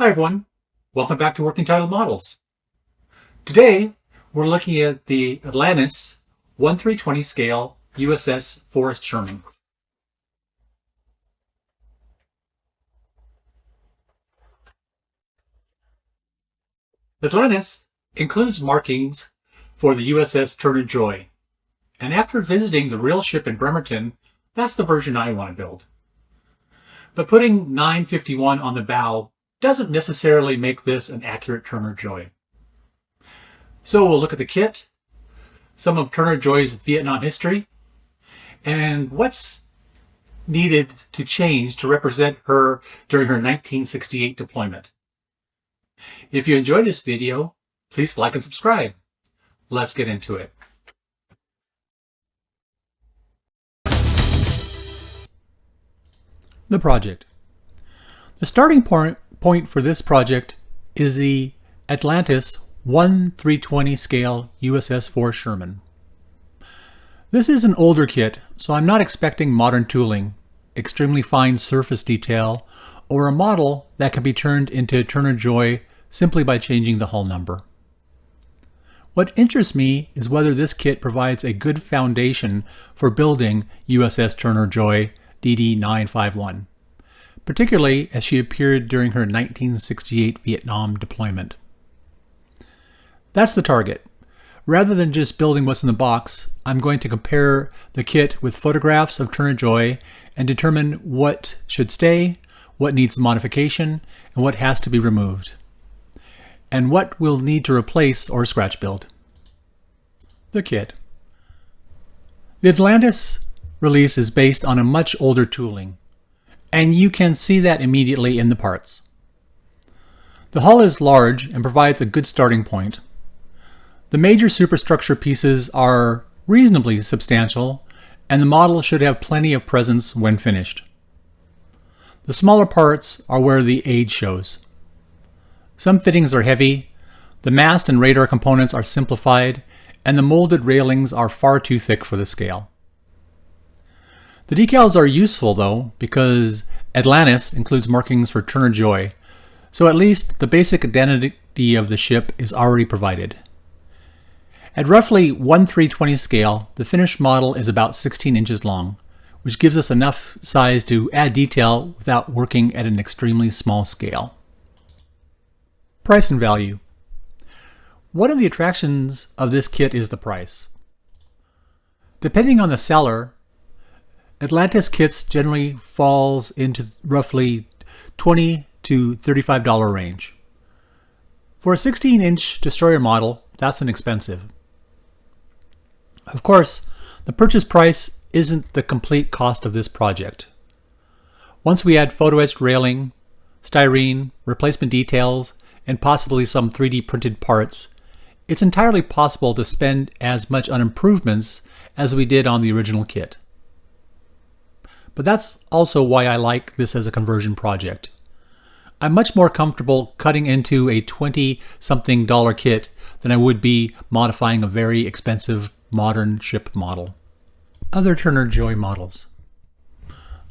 Hi everyone, welcome back to Working Title Models. Today we're looking at the Atlantis 1/320 scale USS Forrest Sherman. Atlantis includes markings for the USS Turner Joy, and after visiting the real ship in Bremerton, that's the version I want to build. But putting 951 on the bow doesn't necessarily make this an accurate Turner Joy. So we'll look at the kit, some of Turner Joy's Vietnam history, and what's needed to change to represent her during her 1968 deployment. If you enjoyed this video, please like and subscribe. Let's get into it. The project. The starting point for this project is the Atlantis 1/320 scale USS Forrest Sherman. This is an older kit, so I'm not expecting modern tooling, extremely fine surface detail, or a model that can be turned into Turner Joy simply by changing the hull number. What interests me is whether this kit provides a good foundation for building USS Turner Joy DD-951, particularly as she appeared during her 1968 Vietnam deployment. That's the target. Rather than just building what's in the box, I'm going to compare the kit with photographs of Turner Joy and determine what should stay, what needs modification, and what has to be removed, and what we'll need to replace or scratch build. The kit. The Atlantis release is based on a much older tooling, and you can see that immediately in the parts. The hull is large and provides a good starting point. The major superstructure pieces are reasonably substantial, and the model should have plenty of presence when finished. The smaller parts are where the age shows. Some fittings are heavy, the mast and radar components are simplified, and the molded railings are far too thick for the scale. The decals are useful though, because Atlantis includes markings for Turner Joy, so at least the basic identity of the ship is already provided. At roughly 1/320 scale, the finished model is about 16 inches long, which gives us enough size to add detail without working at an extremely small scale. Price and value. One of the attractions of this kit is the price. Depending on the seller, Atlantis kits generally falls into roughly $20 to $35 range. For a 16-inch destroyer model, that's inexpensive. Of course, the purchase price isn't the complete cost of this project. Once we add photo-etched railing, styrene, replacement details, and possibly some 3D printed parts, it's entirely possible to spend as much on improvements as we did on the original kit. But that's also why I like this as a conversion project. I'm much more comfortable cutting into a $20-something kit than I would be modifying a very expensive modern ship model. Other Turner Joy models.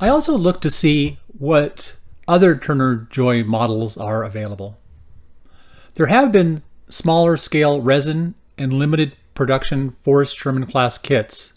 I also looked to see what other Turner Joy models are available. There have been smaller scale resin and limited production Forrest Sherman-class kits,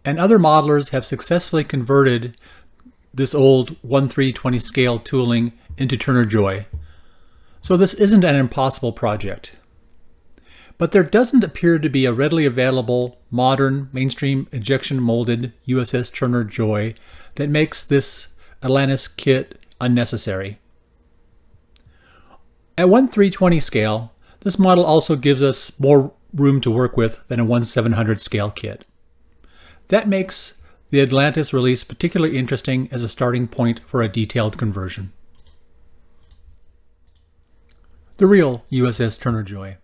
and other modelers have successfully converted this old 1/320 scale tooling into Turner Joy. So this isn't an impossible project. But there doesn't appear to be a readily available modern mainstream injection molded USS Turner Joy that makes this Atlantis kit unnecessary. At 1/320 scale, this model also gives us more room to work with than a 1/700 scale kit. That makes the Atlantis release particularly interesting as a starting point for a detailed conversion. The real USS Turner Joy.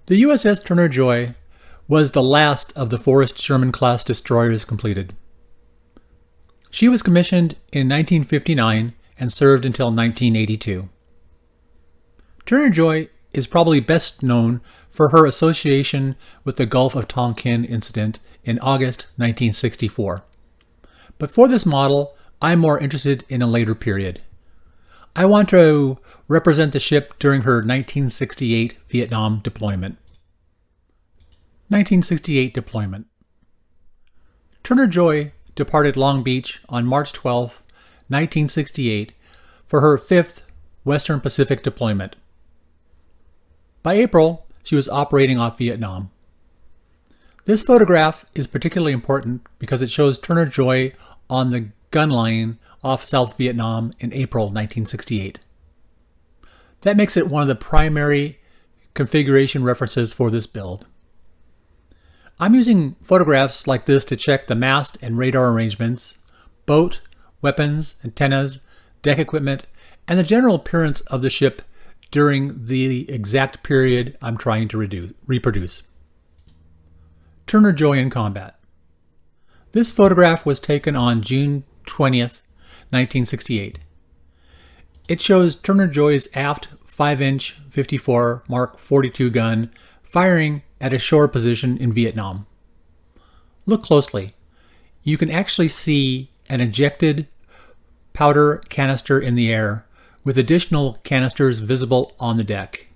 The USS Turner Joy was the last of the Forrest Sherman-class destroyers completed. She was commissioned in 1959 and served until 1982. Turner Joy is probably best known for her association with the Gulf of Tonkin incident in August 1964. But for this model, I'm more interested in a later period. I want to represent the ship during her 1968 Vietnam deployment. 1968 deployment. Turner Joy departed Long Beach on March 12, 1968 for her 5th Western Pacific deployment. By April, she was operating off Vietnam. This photograph is particularly important because it shows Turner Joy on the gun line off South Vietnam in April 1968. That makes it one of the primary configuration references for this build. I'm using photographs like this to check the mast and radar arrangements, boat, weapons, antennas, deck equipment, and the general appearance of the ship during the exact period I'm trying to reproduce. Turner Joy in combat. This photograph was taken on June 20th, 1968. It shows Turner Joy's aft 5-inch 54 Mark 42 gun firing at a shore position in Vietnam. Look closely. You can actually see an ejected powder canister in the air with additional canisters visible on the deck.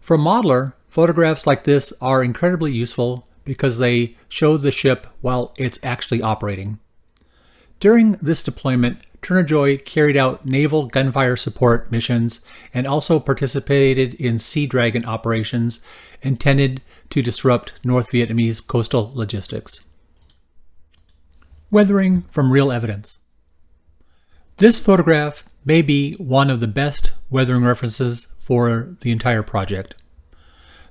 For a modeler, photographs like this are incredibly useful because they show the ship while it's actually operating. During this deployment, Turner Joy carried out naval gunfire support missions and also participated in Sea Dragon operations intended to disrupt North Vietnamese coastal logistics. Weathering from real evidence. This photograph may be one of the best weathering references for the entire project.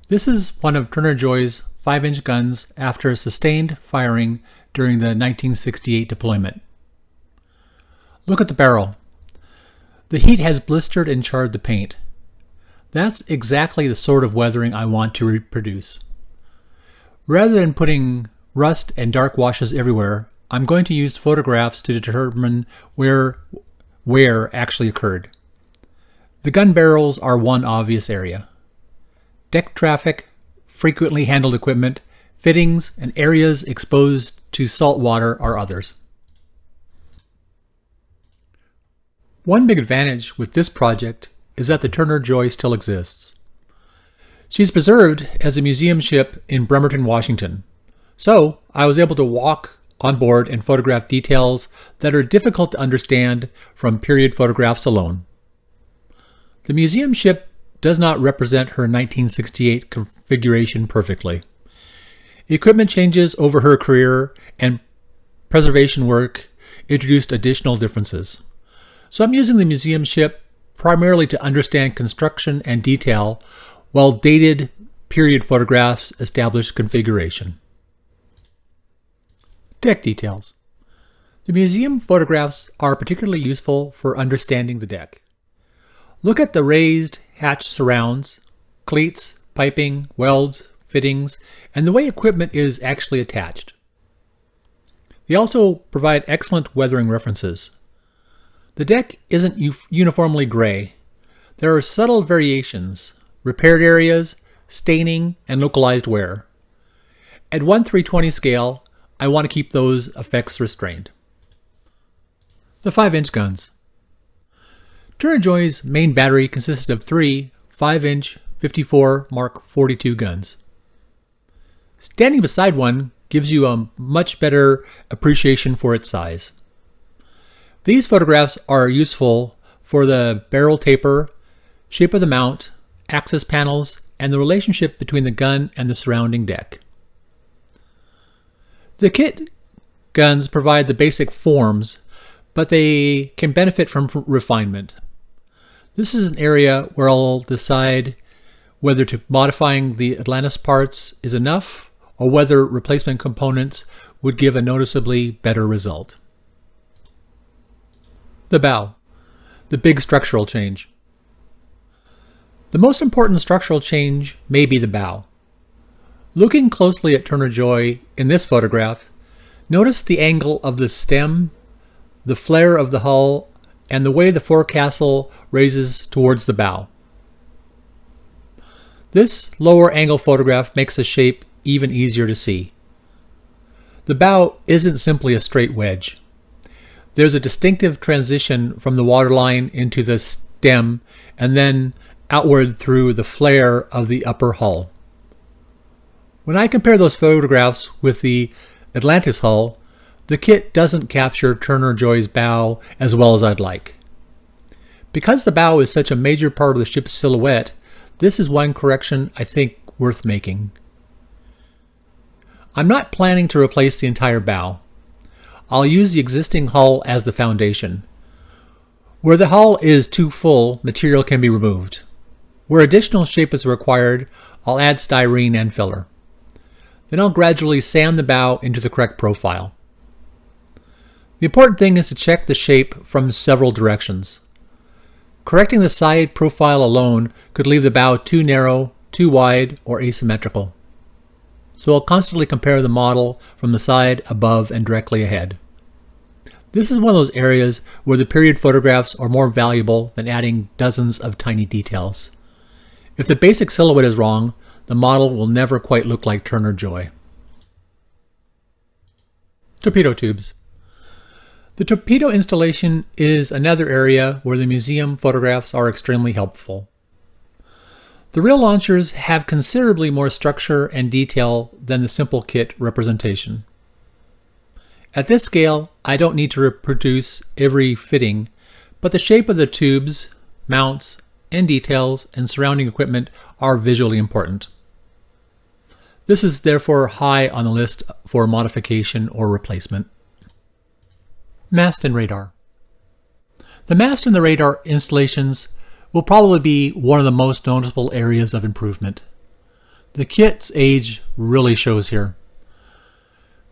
This is one of Turner Joy's 5-inch guns after sustained firing during the 1968 deployment. Look at the barrel. The heat has blistered and charred the paint. That's exactly the sort of weathering I want to reproduce. Rather than putting rust and dark washes everywhere, I'm going to use photographs to determine where wear actually occurred. The gun barrels are one obvious area. Deck traffic, frequently handled equipment, fittings, and areas exposed to salt water are others. One big advantage with this project is that the Turner Joy still exists. She's preserved as a museum ship in Bremerton, Washington. So I was able to walk on board and photograph details that are difficult to understand from period photographs alone. The museum ship does not represent her 1968 configuration perfectly. Equipment changes over her career and preservation work introduced additional differences. So I'm using the museum ship primarily to understand construction and detail, while dated period photographs establish configuration. Deck details. The museum photographs are particularly useful for understanding the deck. Look at the raised hatch surrounds, cleats, piping, welds, fittings, and the way equipment is actually attached. They also provide excellent weathering references. The deck isn't uniformly gray. There are subtle variations, repaired areas, staining, and localized wear. At 1/320 scale, I want to keep those effects restrained. The 5-inch guns. Turner Joy's main battery consisted of 3 5-inch 54 Mark 42 guns. Standing beside one gives you a much better appreciation for its size. These photographs are useful for the barrel taper, shape of the mount, access panels, and the relationship between the gun and the surrounding deck. The kit guns provide the basic forms, but they can benefit from refinement. This is an area where I'll decide whether modifying the Atlantis parts is enough or whether replacement components would give a noticeably better result. The bow, the big structural change. The most important structural change may be the bow. Looking closely at Turner Joy in this photograph, notice the angle of the stem, the flare of the hull, and the way the forecastle raises towards the bow. This lower angle photograph makes the shape even easier to see. The bow isn't simply a straight wedge. there's a distinctive transition from the waterline into the stem and then outward through the flare of the upper hull. When I compare those photographs with the Atlantis hull, the kit doesn't capture Turner Joy's bow as well as I'd like. Because the bow is such a major part of the ship's silhouette, this is one correction I think worth making. I'm not planning to replace the entire bow. I'll use the existing hull as the foundation. Where the hull is too full, material can be removed. Where additional shape is required, I'll add styrene and filler. Then I'll gradually sand the bow into the correct profile. The important thing is to check the shape from several directions. Correcting the side profile alone could leave the bow too narrow, too wide, or asymmetrical. So I'll constantly compare the model from the side, above, and directly ahead. This is one of those areas where the period photographs are more valuable than adding dozens of tiny details. If the basic silhouette is wrong, the model will never quite look like Turner Joy. Torpedo tubes. The torpedo installation is another area where the museum photographs are extremely helpful. The real launchers have considerably more structure and detail than the simple kit representation. At this scale, I don't need to reproduce every fitting, but the shape of the tubes, mounts, and details and surrounding equipment are visually important. This is therefore high on the list for modification or replacement. Mast and radar. The mast and the radar installations will probably be one of the most noticeable areas of improvement. The kit's age really shows here.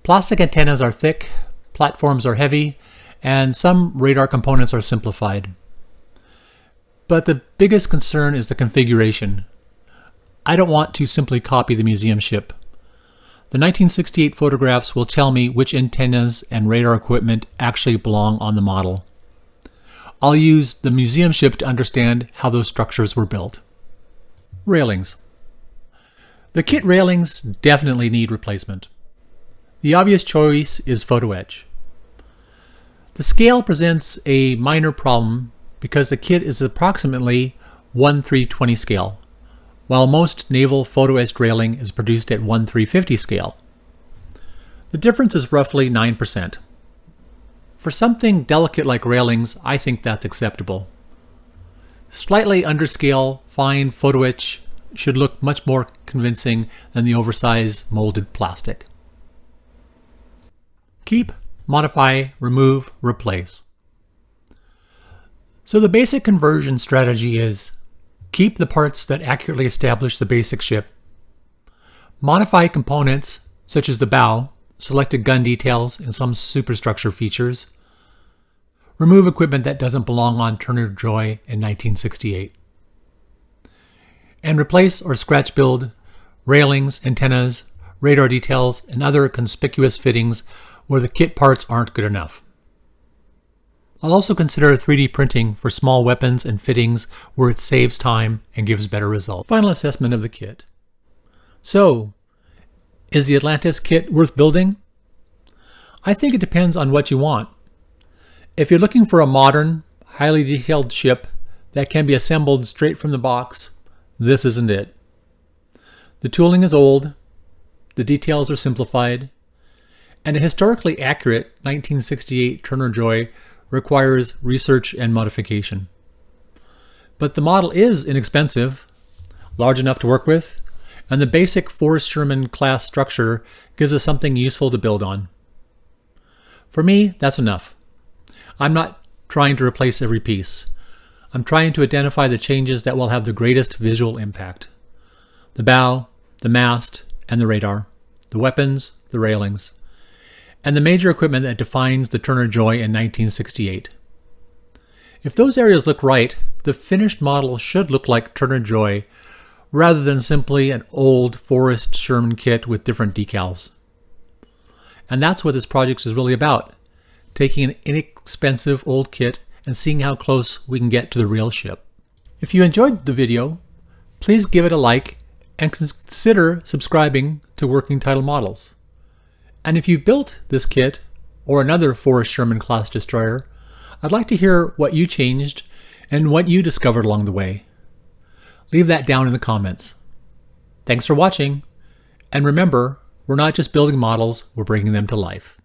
Plastic antennas are thick, platforms are heavy, and some radar components are simplified. But the biggest concern is the configuration. I don't want to simply copy the museum ship. The 1968 photographs will tell me which antennas and radar equipment actually belong on the model. I'll use the museum ship to understand how those structures were built. Railings. The kit railings definitely need replacement. The obvious choice is photo etch. The scale presents a minor problem because the kit is approximately 1/320 scale, while most naval photo etched railing is produced at 1/350 scale. The difference is roughly 9%. For something delicate like railings, I think that's acceptable. Slightly underscale, fine photo etch should look much more convincing than the oversized molded plastic. Keep, modify, remove, replace. So the basic conversion strategy is keep the parts that accurately establish the basic ship. Modify components such as the bow, selected gun details, and some superstructure features. Remove equipment that doesn't belong on Turner Joy in 1968. And replace or scratch build railings, antennas, radar details, and other conspicuous fittings where the kit parts aren't good enough. I'll also consider 3D printing for small weapons and fittings where it saves time and gives better results. Final assessment of the kit. So, is the Atlantis kit worth building? I think it depends on what you want. If you're looking for a modern, highly detailed ship that can be assembled straight from the box, this isn't it. The tooling is old, the details are simplified, and a historically accurate 1968 Turner Joy requires research and modification. But the model is inexpensive, large enough to work with, and the basic Forrest Sherman-class structure gives us something useful to build on. For me, that's enough. I'm not trying to replace every piece. I'm trying to identify the changes that will have the greatest visual impact. The bow, the mast, and the radar, the weapons, the railings, and the major equipment that defines the Turner Joy in 1968. If those areas look right, the finished model should look like Turner Joy rather than simply an old Forrest Sherman kit with different decals. And that's what this project is really about, taking an inexpensive old kit and seeing how close we can get to the real ship. If you enjoyed the video, please give it a like and consider subscribing to Working Title Models. And if you've built this kit or another Forrest Sherman-class destroyer, I'd like to hear what you changed and what you discovered along the way. Leave that down in the comments. Thanks for watching, and remember, we're not just building models, we're bringing them to life.